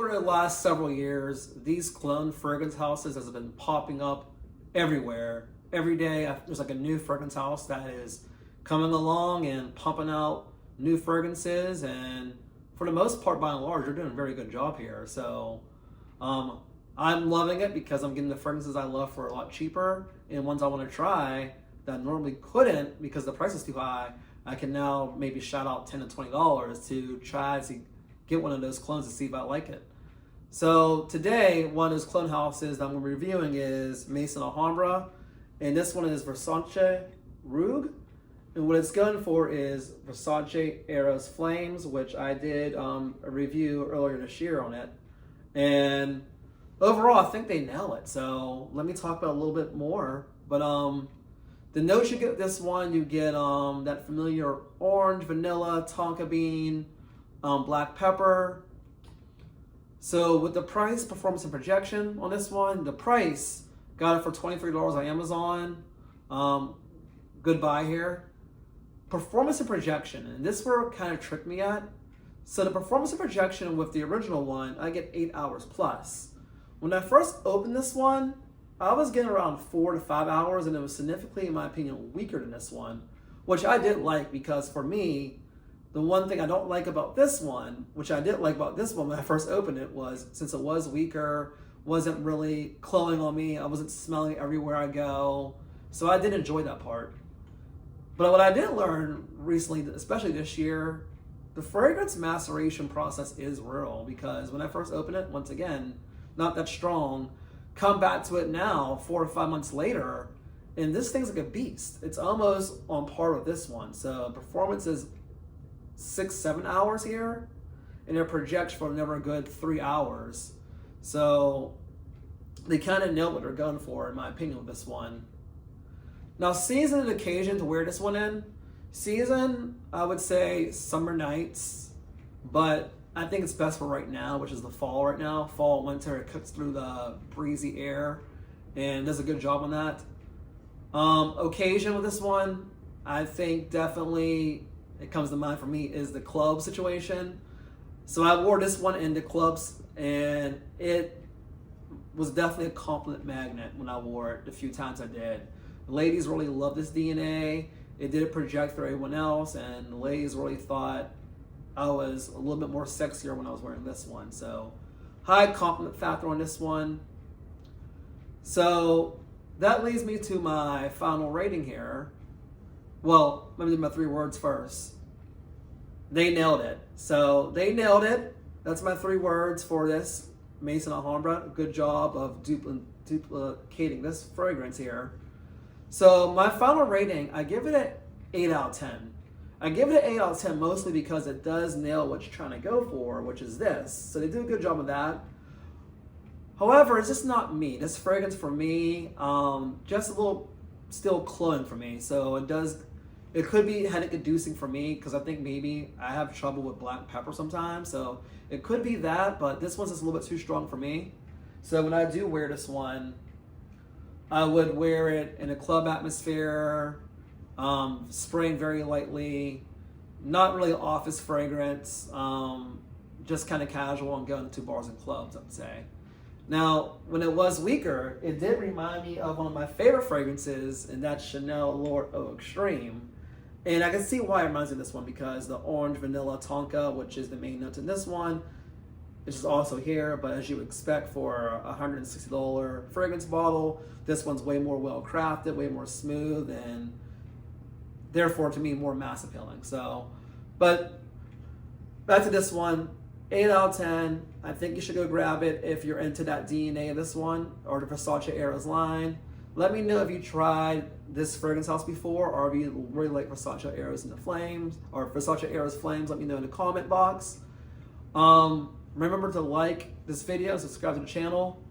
over the last several years, these cologne fragrance houses has been popping up everywhere. Every day there's like a new fragrance house that is coming along and pumping out new fragrances, and for the most part, by and large, they're doing a very good job here. So I'm loving it because I'm getting the fragrances I love for a lot cheaper, and ones I want to try that I normally couldn't because the price is too high. I can now maybe shout out $10 to $20 to try to get one of those clones to see if I like it. So today, one of those clone houses that I'm reviewing is Maison Alhambra, and this one is Versencia Rouge. And what it's going for is Versace Eros Flames, which I did a review earlier this year on it. And overall, I think they nail it. So let me talk about it a little bit more. But the notes you get with this one, you get that familiar orange, vanilla, tonka bean, black pepper. So with the price, performance, and projection on this one, the price, got it for $23 on Amazon. Good buy here. Performance and projection, and this where it kind of tricked me at. So the performance and projection with the original one, I get 8 hours plus. When I first opened this one, I was getting around 4 to 5 hours, and it was significantly, in my opinion, weaker than this one, which I did like because for me, the one thing I don't like about this one, which I did like about this one when I first opened it, was since it was weaker, wasn't really cloying on me, I wasn't smelling it everywhere I go. So I did enjoy that part. But what I did learn recently, especially this year, the fragrance maceration process is real, because when I first opened it, once again, not that strong, come back to it now 4 or 5 months later, and this thing's like a beast. It's almost on par with this one. So performance is 6-7 hours here, and it projects for another good 3 hours. So they kind of know what they're going for, in my opinion, with this one. Now, season and occasion to wear this one in. Season, I would say summer nights, but I think it's best for right now, which is the fall right now. Fall, winter, it cuts through the breezy air and does a good job on that. Occasion with this one, I think definitely it comes to mind for me is the club situation. So I wore this one into clubs, and it was definitely a compliment magnet when I wore it the few times I did. The ladies really loved this DNA. It didn't project for everyone else, and the ladies really thought I was a little bit more sexier when I was wearing this one. So high compliment factor on this one. So that leads me to my final rating here. Well, let me do my 3 words first. They nailed it. So they nailed it. That's my 3 words for this Maison Alhambra. Good job of duplicating this fragrance here. So my final rating, I give it an 8 out of 10. I give it an 8 out of 10 mostly because it does nail what you're trying to go for, which is this. So they do a good job of that. However, it's just not me. This fragrance for me, just a little still cloying for me. So it could be headache inducing for me because I think maybe I have trouble with black pepper sometimes. So it could be that, but this one's just a little bit too strong for me. So when I do wear this one, I would wear it in a club atmosphere, spraying very lightly, not really office fragrance, just kind of casual and going to bars and clubs, I would say. Now, when it was weaker, it did remind me of one of my favorite fragrances, and that's Chanel Lord Eau Extreme. And I can see why it reminds me of this one, because the orange vanilla tonka, which is the main note in this one, which is also here, but as you would expect for a $160 fragrance bottle, this one's way more well crafted, way more smooth, and therefore to me more mass appealing. So, but back to this one, 8 out of 10. I think you should go grab it if you're into that DNA of this one or the Versace Eros line. Let me know if you tried this fragrance house before, or if you really like Versace Eros in the Flames or Versace Eros Flames. Let me know in the comment box. Remember to like this video, subscribe to the channel,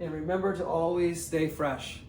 and remember to always stay fresh.